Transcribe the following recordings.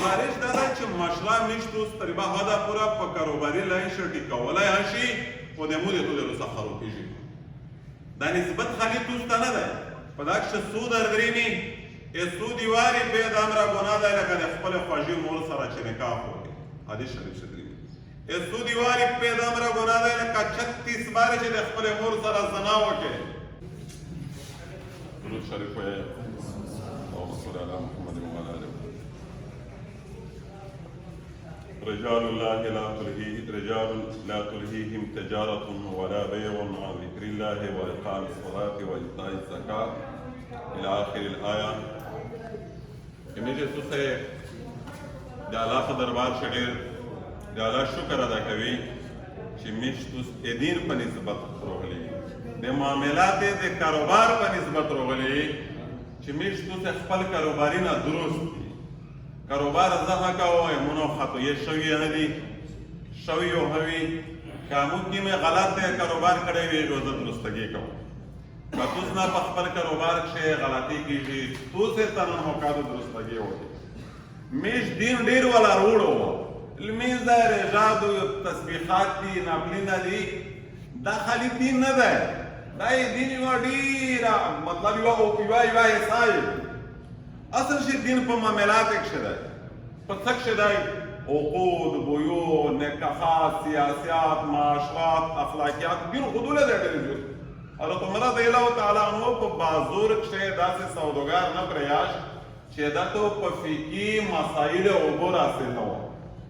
گزارش دا ده چې مشره میشت اوس تقریبا حده پوره په کاروباري لاین شه ټیکولی شي خو د مودې تو درو څخه خرابېږي دا نسبت خالی دوست ته نه دی په دا کښې سود اردریني سودی واري به د امره ګناه دی لکه د خپلې خوږې مور سره چې نکاح وکړي حدیث شریف ښه درېږي سودی واري په د امره ګناه دی لکه 36 بار چې د خپلې مور سره زنا وکړي درود شریف وایه اللهم صل علی محمد وعلى آله رجال لا تلهيهم تجارة ولا بيع عن ذكر الله وإقام الصلاة وإيتاء الزكاة إلى آخر الآية. امیجه سوسه د الله په دربار کې ډېر د الله شکر ادا کوي چې میشتوس دین په نسبت راغلي د معاملات د کاروبار په نسبت راغلي چې میشتوس خپل کاروباري نه درست دي کاروبار زه کوم منو خطو یې شوی نه دي شوی او هوی کامو کې مې غلط کاروبار کړی وي روزه درستګي کوم کتوس نه په خپل کاروبار کې غلطي کیږي توسه تنن هو کارو درستګي وي میش دین ډیر ولا روړو لمینځ رجادو تسبیحات دي نافلین دي دا خالی دین نه ده دا دین یو ډیر مطلب یو سای اصل شي دین په معاملات کې شته په څک شته عقود بیوع نکاحات سیاسات معاشرات اخلاقیات دین خودونه لري حضرت عمر رضی الله تعالی عنہ په بازور کې داسې سوداګر نه پریاش چې دا ته په فقهي مسائل او بورا سره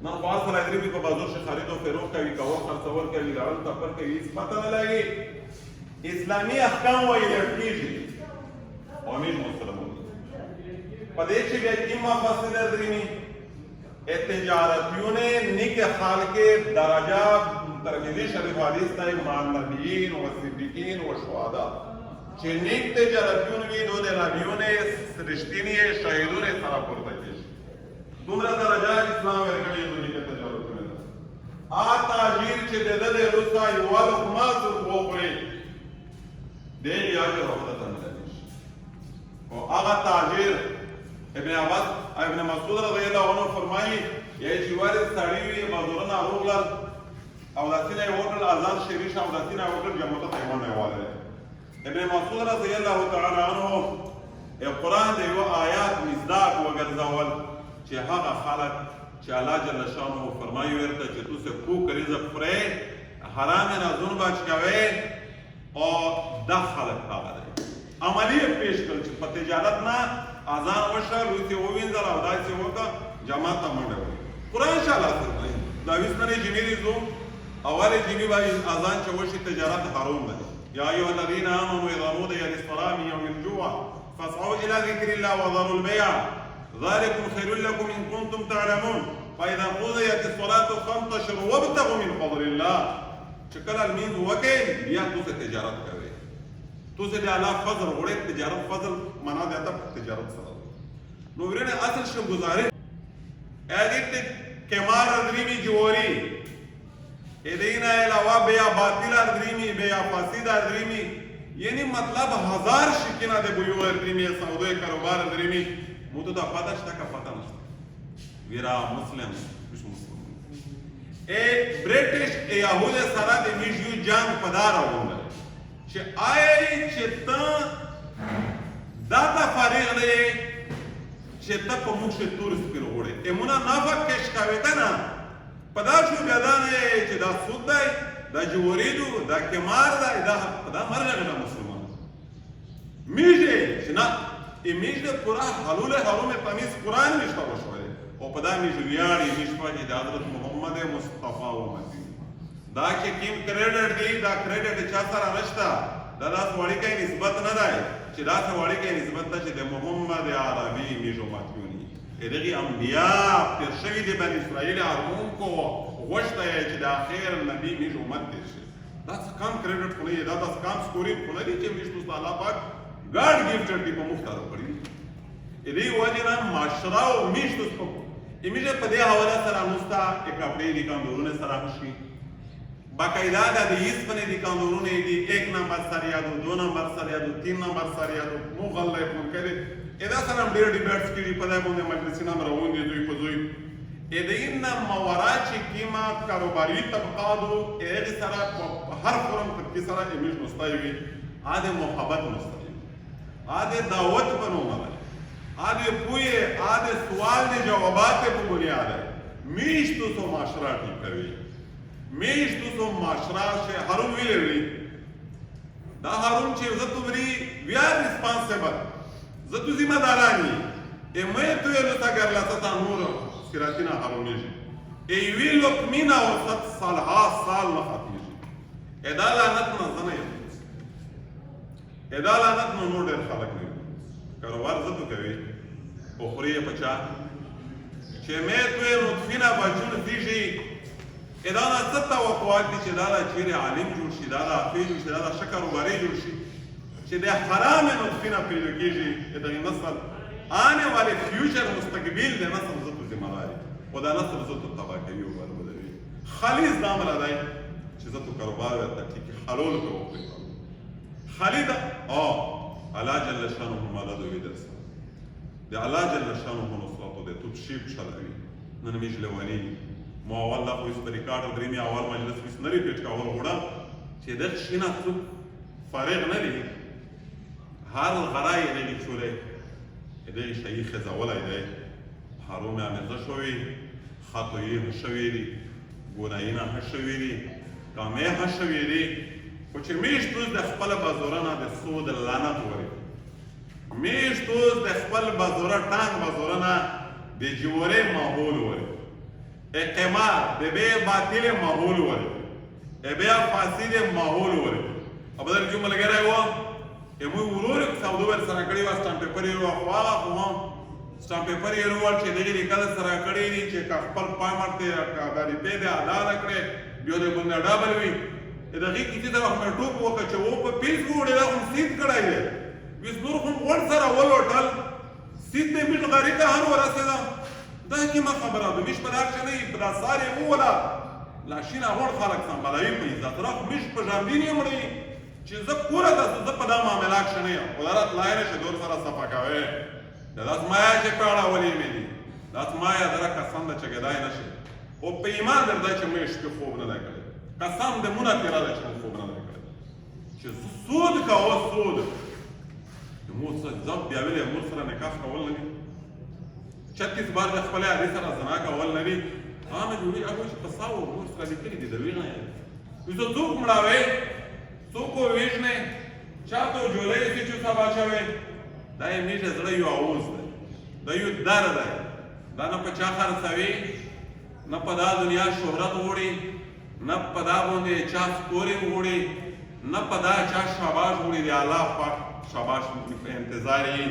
نو باز راځي په بازار کې خرید او فروخت کوي کاوه خرڅول کوي راول تپر کوي هیڅ پته نه لګي اسلامي احکام وایي کېږي او موږ مسلمانان په دې چې بیا کوم مفاسد درېني تجارتیون نیک خالق درجه ترمذی شریف حدیث ته مع النبیین و صدیقین و شهدا چې نیک تجارتیون وي دوی د نبیونه رښتینی شهیدونه سره پورته کېږي دومره درجه اسلام ورکړي دوی کې تجارتونه تاجر چې د دې روسا یو لقمه وخوري دې یا چې راوړل نه او هغه تاجر ابن عباس ابن مسعود رضی الله عنه فرمایي یی چې وارث سړی وي بازارونه روغلل او داسینه وکړل اذان شریف او داسینه وکړل جمعه ته ایمان ایواله ابن مسعود رضی الله تعالی عنه قرآن د یو آیات مصداق وګرځول چې هغه خلک چې الله جل شانه فرمایي ورته چې تاسو کوک رزق پرې حرام نه ځون بچ کوي او دخل هغه عملی پیش کړ چې په تجارت نه اذان وشه روته ووینځل او داسې وکړه جماعت ته منډه قرآن ان شاء الله دا وسنه جنری زو اول جنی باندې اذان چې وشي تجارت حرام ده یا ایها الذين امنوا اذا نودي للصلاه من يوم الجمعه فاسعوا الى ذكر الله وذروا البيع ذلكم خير لكم ان كنتم تعلمون فاذا قضيت الصلاه فانتشروا وابتغوا من فضل الله شکل المین وکه بیا تاسو تجارت کوي تاسو د الله فضل غوړې تجارت فضل معنا ده تجارت سره نو ورنه اصل شو گزارش اګه کمار ادریمی جوړی ادینا علاوه بیا باطل ادریمی بیا فاسد ادریمی یعنی مطلب هزار شکینا ده بیو ادریمی سعودی کاروبار ادریمی مو ته دا پاتہ شته کا پاتہ نشته ویرا مسلم مش مسلم برټش یهود سره د میجو جنگ پدار وونه چې آی چې ته دا فارغ نه چې ته په موږ شه تور سپیر وړې امونه نافق کش کاوي کنه پدا شو غدانه چې دا سود دی دا جوړېدو دا کمار دی دا مرغه نه مسلمان میجه چې نه میجه پورا حلول حرام تمیز قرآن نشته وشوي او پدا میجه ویاړي نشته چې د حضرت محمد مصطفی امتی دا چې کیم کریډټ دی دا کریډټ چا سره نشته دا داس وړي کې نسبت نه دی چې داس وړي کې نسبت ته چې د محمد عربي میجو ماتونی دغه انبیاء پر شوی د بنی اسرائیل هارون کو غوښته چې د اخر نبی میجو امت شي دا کم کریډټ خو نه دا داس کم سکورینګ خو نه دي چې میشتو الله پاک ګاډ گیفټډ دی په مختار کړی دې وجه معاشره او میشتو په ایمیجه په دې حواله سره مستا اکاپړې دي کاندورونه سره شي باقاعده د هیڅ باندې دي کاندورونه دي 1 نمبر سره یادو 2 نمبر سره یادو 3 نمبر سره یادو مغلق من کړي ادا سره ډېر ډیبیټس کړي په دې باندې مجلس نام روان دي دوی په دوی ادین مورا چې کیما کاروباري طبقاتو هغې سره په هر فورم طبقې سره امیج مستوي وي هغه د محبت مستوي هغه د دعوت په نوم دی هغه د پوهې هغه د سوال د جوابات په بنیاد دی میشتو سو معاشره ټینګوي میشتو سو معاشره چې هارون ویلي دا هارون چې زه تو وی آر ریسپانسیبل زه تو ذمہ دارانی امه تو یې نو اگر لاسه نور سراتینا هارونیږي ای وی لوک مینا او 7 سال نه خاطیږي ادا لعنت نه زنه ادا لعنت نو نور ډېر خلک نه کاروبار زه تو کوي او خوري پچا چې مې تو یې نطفینا بچون دیږي ادا نه ست توقعات دي چې دا چیرې عالم جوړ شي دا حافظ شي دا شکروباري جوړ شي چې د حرام نطفینا پیدا کیږي د نسل آنے والے فیوچر مستقبل د نسل زتو ذمہ داری او دا نسل زتو تباہ کوي او بربادوي خالص دا امر دی چې زتو کاروبار ورته ټیک حلول په وکړي خالد الله جل شانه مالد وی درس د الله جل شانه نصرت د تبشیب شلوي نن میش لوانی مو اول لا خو اس په ریکارډ درې می اول مجلس وس نری پیټ کاول وړه چې د شینه څو فارغ نه دي هر غرای نه چولې ادای شیخ زولای دی حروم امزه شوی خطوی شوی دی ګوناینا شوی دی کامه شوی دی او چې میشتوز د خپل بازورانه د سود لعنت وری میشتوز د خپل بازوره ټانګ بازورانه د جوړې ماحول وری اقامار د به باطل ماحول وری بیا فاسد ماحول وری ابدل کوم لګرای و امو ورور سعودو ور سره کړی و سٹامپ پیپر یې واخوا خو سٹامپ پیپر یې ورول چې دغه لیکل سره کړی دي چې خپل پامر ته غاړي په دې ادا کړې بیا دې باندې ډابل وی دغه کیته دا هم ټوپ وکړ چې و په پیس ګوډه دا هم سید کړای دی وس نور هم ور سره ولوټل سید دې میټ غاری ته هر ورسېدا دا کی ما خبره به مش په دار چې نه په ساري ولا لاشینا ور خلک سمبالوي په عزت راخ مش په ژوندینی مړی چې زه پوره د په دا معاملات ښه نه یم قدرت لای نه شي دور سره صفا کوي دا داس مایا چې کاڼه ولې مې دي داس مایا دره قسم ده چې ګدای نه شي او په ایمان درده چې مې شپې خوب نه دی کړی قسم د مونه تېره ده چې مې خوب نه دی کړی چې سود کوه سود د مور سره ځب بیا ویلې مور سره نکاح کول نه دي 36 بار د خپلې عادي سره زنا کول نه دي مې ویلي هغوی چې قصه و مور سره لیکلي دي د وی نه یې زه څوک مړاوې څوک ویژنې چاته جولۍ سي چې سبا شوی دا یې میشه زړه یو آواز دی دا یو در دی دا نه په چا خرڅوي نه په دا دنیا شهرت غواړي نه په دا باندې چا سکورینګ غواړي نه په دا چا شاباش غواړي د الله پاک شاباش په انتظار یې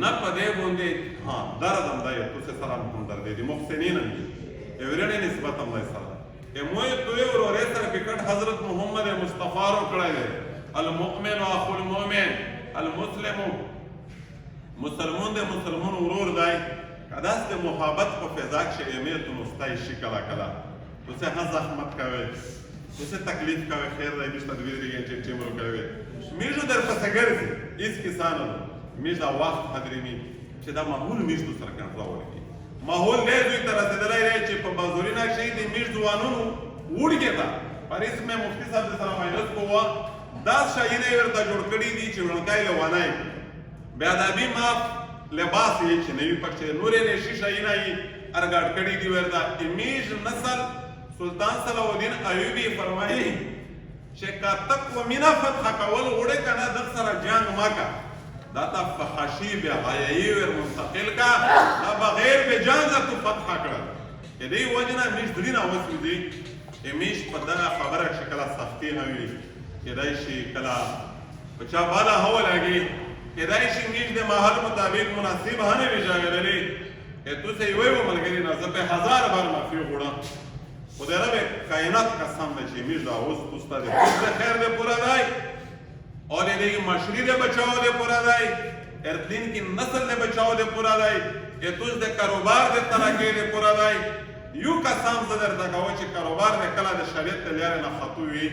نه په دې باندې درد هم دی تو سره هم درد دی محسنین هم ایورډ نسبت هم دی سره موی توی ورورے سر بکٹ حضرت محمد مصطفیٰ رو کڑے دے المؤمن و اخو المؤمن المسلم مسلمون دے مسلمون ورور دائی کداس دے محابت کو فیضاک شے امیت مستای شی کلا کلا تو سے ہاں زحمت کوئے تو سے تکلیف کوئے خیر دائی بیشتا دوید ریگن چیم چیم رو کوئے میشو در پسگر سی اس کسانو میش دا وقت حدریمی چه دا محول میش دو سر کنفلا ورکی ماحول دې دوی ته رسېدلی دی چې په بازورینه کښې د میش ځوانونو وړکې ته پاریس مې مفتي صاحب د سره مجلس په وه داس شاهینه یې ورته جوړ کړي دي چې وړنکی لیوانی بې ادبي معاف لباس یې چې نوي پکښې نورې نشي شاهینه یې ارګاډ کړي دي ورته میش نسل سلطان صلاح الدین ایوبي فرمایي چې که تک و مینه فتح کول غواړې که نه دغ سره جنګ مه که دا تا فحشی بے حیائی ور منتقل کا دا بغیر بے جانگا تو فتح کرد ادهی وجنا میش دلینا وصل دی میش پا دا خبرک شکلا سختی ہوئی ادهیشی کلا بچا بالا ہوا لگی ادهیشی میش دے محل مطابق مناسب ہنے بھی جاگے لی تو سے یوئی وہ ملگری نازم پہ 1000 بار معافی خوڑا خود رب کائنات قسم دے چی میش دا وست استا دے خیر دے پورا دائی اور یہ معاشرے دے بچاؤ دے پورا دائی ارتلین کی نسل دے بچاؤ دے پورا دائی یہ تجھ دے کاروبار دے ترقی دے پورا دائی یو قسم زدر دکاو چی کاروبار دے کلا دے شریعت دے لیارے نخطوی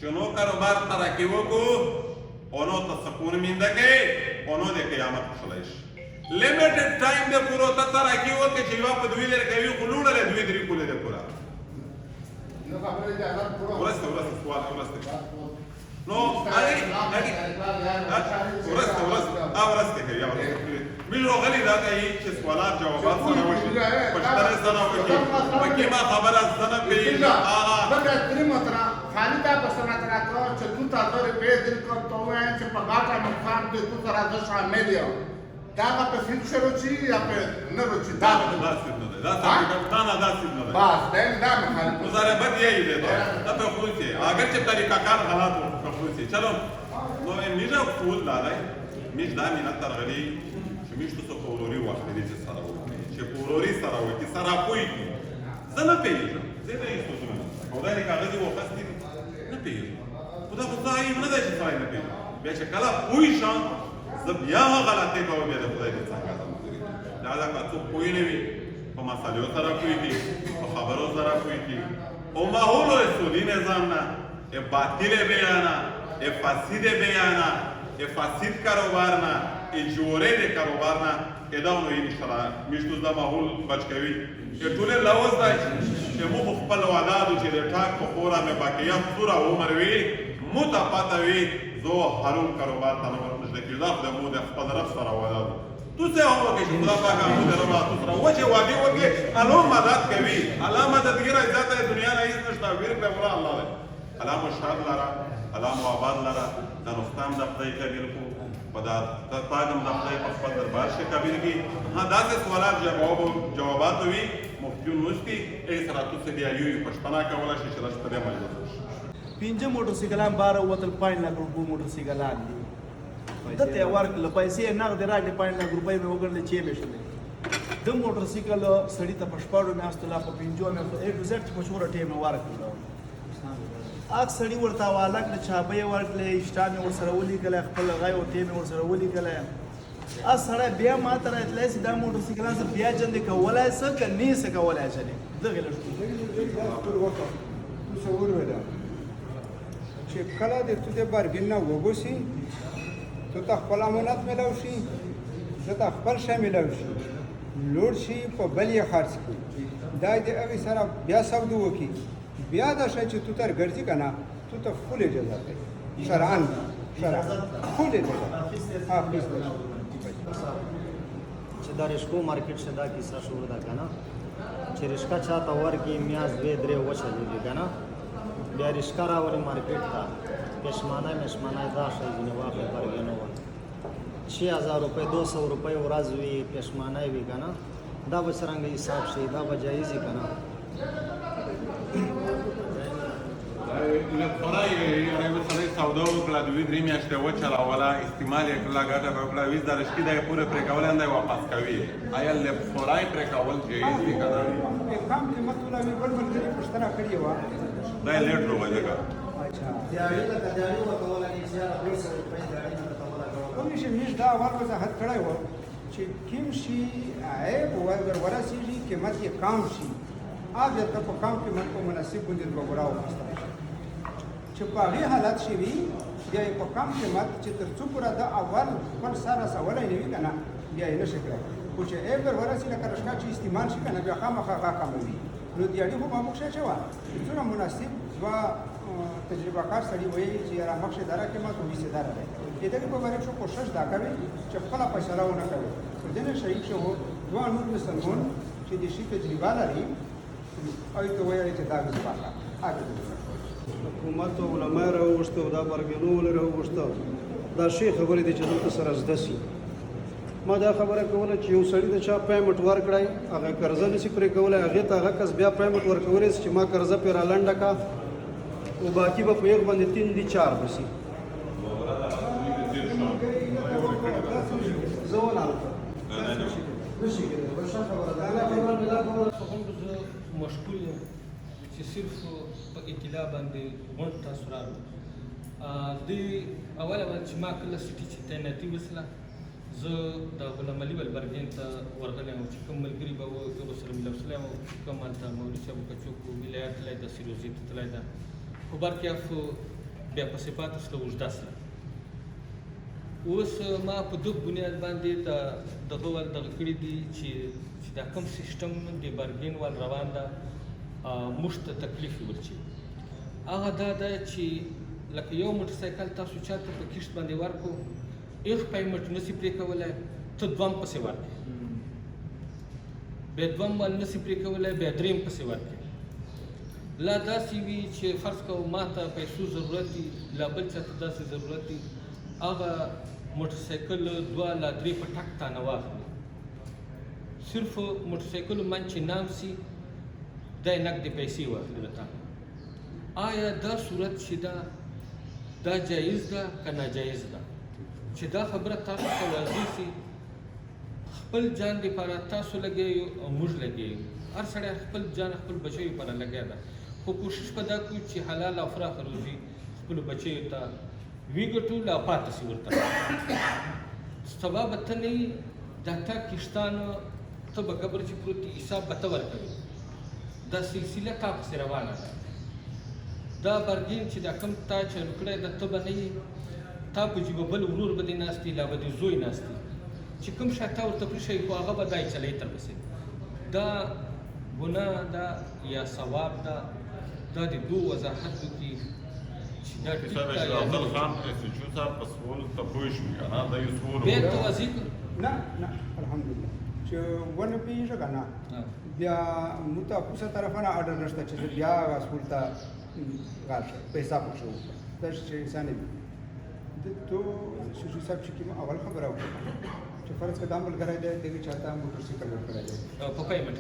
چنو کاروبار ترقی وکو اونو تا سکون میندگے اونو دے قیامت خلائش limited time de puro ta taraki wo ke chiwa pa duwi le kavi khuluna le duwi dri kule de pura no khamre de azar puro ورست سوال ورست نو اي ورست کې یا ورست ملو غلي دا کوي چې سوالات جوابات سره وشي پښتنه سره وشي پکې ما خبره سره پیږي بګه تری مترا خالي دا پسنه ترا ته چې تو تاسو په دې کو ته وای چې په غاټه مخام ته تو ترا د شامل یو دا په فیوچر وچی یا په نه وچی دا سید نه ده دا کپتان دا سید نه ده بس دا مخالف مزاربت یې ده دا په خو کې اگر چې طریقہ کار حالات په خو کې چلو نو میجا فول لای میج دا مینه ترغلی چې میج ته پوروري وخت دې سره وکړي چې پوروري سره وکړي سره کوی زنه پیږي زه نه یې سوچم او دا نه کاغذ وخت دې نه پیږي خدا خدای نه ده چې ځای نه پیږي بیا چې کله وای شان زه بیا غلطي کوم بیا د خدای د څنګه دا که څوک پوه نه وي په مسالو سره پوهېږي په خبرو سره پوهېږي او ماحول سودي نظام نه باطل بیانه فاسد بیانه فاسد کاروبار نه جوړې د کاروبار نه دا نو ان شاء الله مشتو دا ماحول بچ کوي ټول لوز دی چې موږ خپل اولادو چې د ټاک په خوره مې باقیات پوره عمر وي متپاته وي زه حرام کاروبار ته نه ورنږدې کېږم د مو د خپل رب سره اولادو تو څه هو کې چې خدا پاک امو د رب سره وجه واګي وګي الله مدد کوي الله مددګر ذات دنیا نه هیڅ نشته ویر په الله الله دی الله مشهد لرا الله مو آباد لرا د رستم د خدای کبیر کو پدا تاګم د خدای په خپل دربار کې کبیر کی ها دا څه سوالات جوابات وي مفتون مستي ای سره تاسو دی یو پښتنه کوله چې راشته دی مجلس 5 موټرسایکلان 12 وتل 5 लाख रुपये موټرسایکلان دي د ته ورکړل پیسې نغد راځي 5 लाख रुपये مې وګڼل چې به شي د موټرسایکل سړی ته پښپاړو مې استلا په 5 مې اے ټو زد مشهور ټیم ورکړل اک سړی ورته والا کړ چابې ورکړل اشتام ور سره ولي کله خپل غي او ټیم ور سره ولي کله ا سره بیا ما تر اتلس د موټرسایکلان سره بیا جن کولای څه کني څه کولای شي دغه لښتو تصور ودا چې کله د تو د بارګین نه وګوسي ته خپل امانت ملو شي ته خپل شی ملو شي لوړ شي په بل یې خرڅ کړي دا د اوی سره بیا سودو وکي بیا دا شی چې تو تر ګرځي کنه تو ته فول اجازه کوي شرعاً فول اجازه چې دا رشکو مارکیټ شه دا کیسه شروع ده کنه چې رشکا چاته ورکی میاز 2 3 وچه دی کنه بیا رشکا راوړي مارکیټ ته پښمانه دا شی نه واخلې برګنو 6000 روپے 200 روپے ورځ وی پښمانه وی کنه دا بچرنګ حساب شي دا بجایز کنه لپاره یې سره سودا وکړه د وی درې میاشتې وچلاوله استعمال یې کړله ګټه به وکړه ویز د رشکي دا یې پوره پرې کولی نه واپس کوي آیا لپاره یې پرې کول جایز دي که نه کم قیمت ولا وی بل ملګري پوښتنه کړې وه دا یې لیټ روغه ځکه دیاړي لکه دیاړي ورکوله نه زیاده 200 روپۍ دیاړي نه ورکوله کوم شي موږ دا اول وضاحت کړی و چې کوم شي عیب ورسېږي قیمت یې کم شي بیا ته په کم قیمت په مناسب باندې وګوره واخیستلی شي چې په هغې حالت شي وي بیا یې په کم قیمت چې تر څو پوره د اول خپل سر رسولی نه وي که نه بیا یې نه شي کړی خو چې عیب ورسي لکه رشکا چې استعمال شي که نه بیا خامخا هغه کموي نو دیاړي خو به موږ شی وه چې څومره مناسب دوه تجربه کار سړي وایي چې یاره مخکې داره قیمت او ویسې داره دی د دغې په باره کې کوشش دا کوي چې خپله فیصله ونه کوي په ځینې شریک شو دوه نور مسلمان چې د شي تجربه لري هغوی ته وایي چې دا وظیفه کړه حکومت او علما یې راوغوښته او دا برګنو ولې راوغوښته دا ښې خبرې دي چې دلته سره زده سي ما دا خبره کوله چې یو سړي د چا پیمنټ ورکړی هغه قرضه نشي پرې کولی هغې ته هغه کس بیا پیمنټ ورکولی چې ما قرضه پرې رالنډه کا او باقي به په یو باندې 3 دي 4 بسي زه ونالته نشي کېدلی بل ښه خبره ده مشغول یم چې صرف په اطلاع باندې غونډ تاسو راغلو د اوله باندې چې ما کله سټي چې تعیناتي وسله زه د غلام علي ولبرګین ته ورغلی وم چې کوم ملګري به وو زه به سره ملو شوی وم کوم هلته مولوي صاحب کچوک ولایت تللی ده سیروزي ته تللی ده خو برکیاف بیا پسې پاتې شوله اوږده سله اوس ما په دغه بنیاد باندې دغه ول دغه کړي دي چې دا کوم سیستم د بارګین ول روان ده موږ ته تکلیف ورچی هغه دا ده چې لکه یو موټر سایکل تاسو چاته په کښت باندې ورکو ایغ پیمنټ نسی پرې کولی ته دوم پسې ورکړې بیا دوم ول نسی پرې کولی بیا دریم پسې ورکړې لا داسې وي چې فرض کوو ما ته پیسو ضرورت دي لا بل چا ته داسې ضرورت دي هغه موټر سایکل دوه لا درې په ټک تانه واخلي صرف موټر سایکل من چې نام سي دا یې نقدې پیسې واخلي له تا آیا دا صورت چې دا جایز ده که ناجایز ده چې دا خبره تاسو ته واضح سي خپل جان دپاره تاسو لګیو او موږ لګیو هر سړی خپل جان خپل بچیو لپاره لګیا ده خو کوشش به دا کوو چې حلال او فراخه روزي خپلو بچیو ته ویګټو لا پاتې سي ورته سبا به ته نه یي دا تا کښتان ته به قبر چې پروت دي حساب به ته ورکوي دا سلسله تا پسې روانه ده دا برګین چې دا کم تا چلو کړی ده ته به نه یي تا په جیبه بل ورور به دې ناست دي لا به دې زوی ناست دي چې کوم شی تا ورته پرېښی خو هغه به دا یې چلی ترپسې دا ګناه ده یا ثواب ده دا د دو وضاحت وکړي چې دا ټیک صاحب ده یا اشراف نه خان پرسچو صاحب په سوال ته پوه شو کنه دا یو سوال بیا ته واضح کړه نه نه الحمدلله چې ونه پیږه کنه بیا موږ ته کومه طرفانه اډر نشته چې بیا اسکول ته راشه پیسې پوښو دا چې انسان دی ته شوشي صاحب چې کوم اول خبره وکړه چې فرض کړه دامل غره دی دغه چاته موټر سایکل ورکړی دی په پیمنټ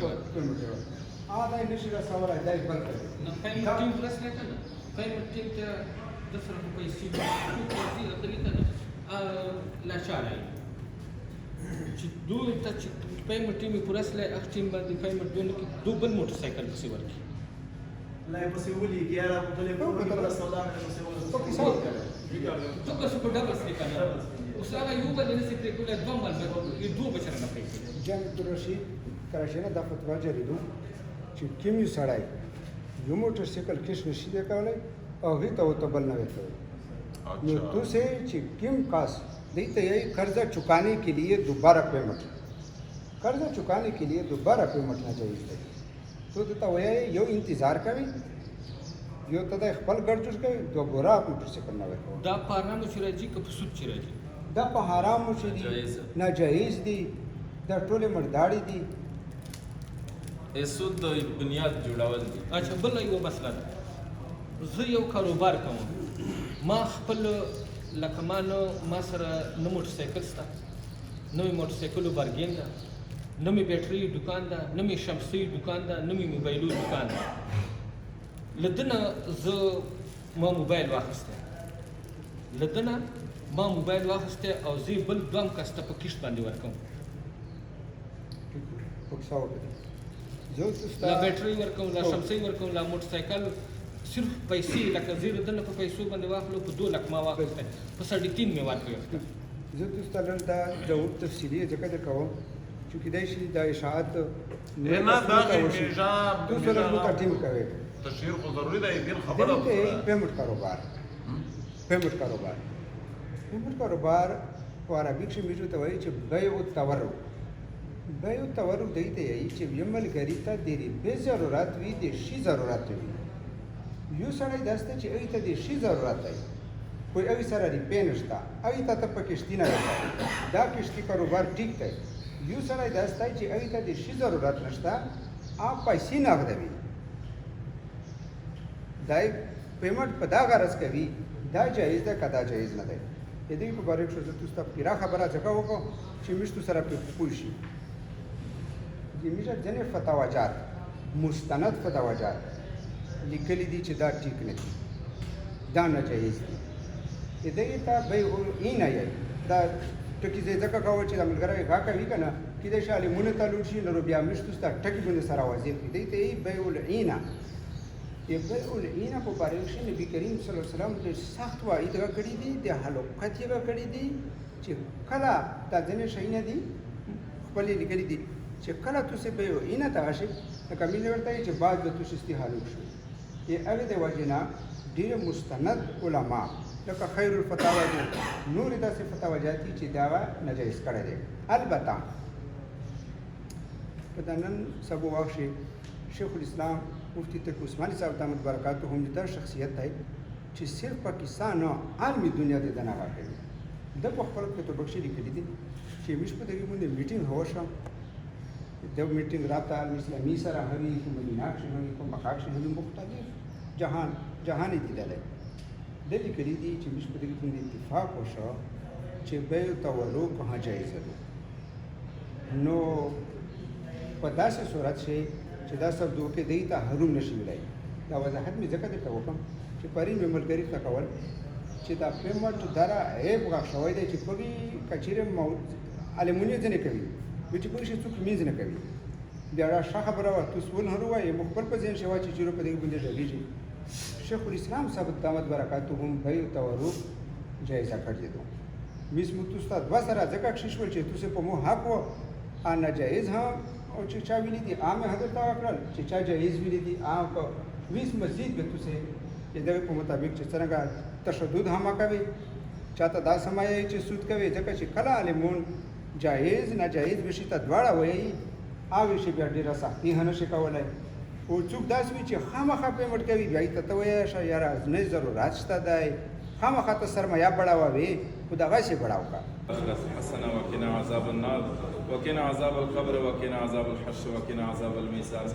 دا نشي را سوال دی بل کړی نو پیمنټ ټیم پرس نه کنه پیمنټ ټیم ته د سره په پیسې لا چاره چې دوی ته چې پیمنټ ټیم پرس له اخ ټیم باندې پیمنټ دونه کې دوبل موټر سایکل پسې ورکی لا یې پسې ولي ګیاره په ټلیفون سودا مې پسې ولي تو که څه په ډبل سي کنه اوس هغه یو بل نه سي پرې کوله دوه بل یو دوه بچره نه پیسې جامع الرشید کراچۍ نه دا فتوا جاری ده چې کوم یو سړی یو موټر سایکل کښ نشي دی کولی او هغې ته ورته بل نه ورکوي نو تو سے چې کوم کاس دیتے یہی قرضہ چکانے کے لیے دوبارہ پیمنٹ قرضہ چکانے کے لیے دوبارہ پیمنٹ نہ چاہیے تو دیتا وہ یو انتظار کوي یو ته د خپل ګرځوش کوي دو ګورا موټر سایکل نه ورکوي دا پارنامه چې راځي که په سود چې راځي دا په حرامو چې دي ناجایز دي دا ټولې مرداړې دي سود د بنیاد جوړول دي اچھا بل یو مسله ده زه یو کاروبار کوم ما خپل لکه ما سره نه موټر سایکل شته نه مې موټر سایکلو بارګین ده نه مې بیټري دکان ده نه مې شمسي دکان ده نه مې موبایلو دکان ده له ده نه زه ما موبایل واخیستی او زه یې بل دوهم کس ته په کښت باندې ورکوم لا بیټري ورکوم لا شمسي ورکوم لا موټر سایکل صرف پیسې لکه زه د نه په پیسو باندې واخلو په 2 لک ما واخیستی په 3.5 مې ورکوي زه تاسو ته دا جواب تفصیلي ځکه کوم چې کدای شي دا اشاعت نه دا همیشه تو سره مو ترتیب کوي تشهیر خو ضروری ده دین خبره پیمنٹ کاروبار په عربي کې موږ ته وایي چې بیع التورق دیته یي چې یمل غری ته ډېری به ضرورت وي د شي ضرورت وي یو سړی داسته چې ای ته د شي ضرورت دی کوئی ای سره ری پینشتا ای ته په کشتی نه راځي دا کشتی کاروبار ټیک دی یو سړی داسته چې ای ته د شي ضرورت نشته آپ پیسې نه غوډوي دا پیمنٹ په دا غرض کوي دا جایز ده کدا جایز نه دی دې په اړه چې تاسو ته پیرا خبره ځکه وکړو چې مشتو سره په پوه شي زميږه ځنې فتواجات مستند فتواجات لیکلي دي چې دا ټیک نه دي دا ناجایز دي دې ته به نه یي دا ټکی ځکه کاوه چې امریکا غا کوي کنه کې د شالي مونږ ته لور شي نو بیا مشتو ته ټکی باندې سره واځي دې ته به العینا یبه العینا په باره کې نبی کریم صلی الله علیه وسلم د سخت وعید کړی دي د هلاکت یې کړی دي چې کله دا ځنې شي نه دي خپل لیکلي دي چې کله تاسو به العینا تاسو کمیل ورته چې بعد د تاسو استحاله شو یې هغه د وجنا ډیر مستند علما لکه خیر الفتاوا دی نور داسې فتاوا جاتی چې داوا نجایز کړی دی. البته په دا نن سبا وخت شیخ الاسلام مفتی تقی عثماني صاحب دامت برکاته هم دا شخصیت دی چې صرف پاکستان نه عالمي دنیا ته دنه راغلی. د په خپل کتاب بخشي لیکلي دي چې مش په دغه باندې میټینګ هوښه د میټینګ راته اسلامي سره هوي کوم میناکش هوي کوم مخاکش هوي مختلف جهان دي دلته د لیکلي دي چې مش په دغه باندې اتفاق وشو چې به تورو کو جایز ده. نو په داسې صورت چې دا سب دوکې دی ته حروم نشي ویلای. دا وضاحت مې ځکه درته وکړم چې پرین مې ملګري ته کول چې دا پیمنټ دره عیب غا شوی دی چې پرې کچېره المونی ځنې کوي چې پرې شي څوک میز نه کوي. بیا را ښه خبره وه تاسو ونه وایي مخبر په ځین شوی چې چیرې په دې باندې ډګیږي. شیخ الاسلام صاحب دامت برکاته هم به تورو جایزه کړی دو میس مو تاسو ته دوه سره ځکه کښې شول چې تاسو په مو حق و ان ناجایز هم او چې چا ویلي دي عام حضرت وکړل چې چا جایز ویلي دي عام په ویس مزید به تاسو چې دغه په مطابق چې څنګه تشدد هم کوي چاته دا سمایي چې سود کوي ځکه چې کله عالمون جایز ناجایز به شي ته دواړه وایي او شي بیا ډیره سختي نه شي کولای. او څوک داسې وي چې خامخا پیمنټ کوي بیا یې ته وایې شه یاره نه ضرورت شته دی خامخا ته سرمایه بړاووي خو دغسې بړاو کا. حسنا وقنا عذاب النار وقنا عذاب القبر وقنا عذاب الحشر وقنا عذاب الميزان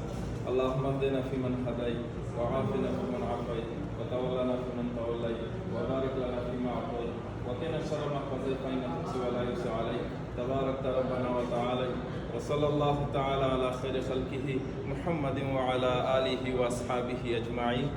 اللهم اهدنا فيمن هديت وعافنا فيمن عافيت وتولنا فيمن توليت وبارك لنا فيما اعطيت وقنا شر ما قضيت فانك تقضي ولا يقضى عليك تبارك ربنا وتعالى وصلى الله تعالى على خير خلقه محمد وعلى اله واصحابه اجمعين.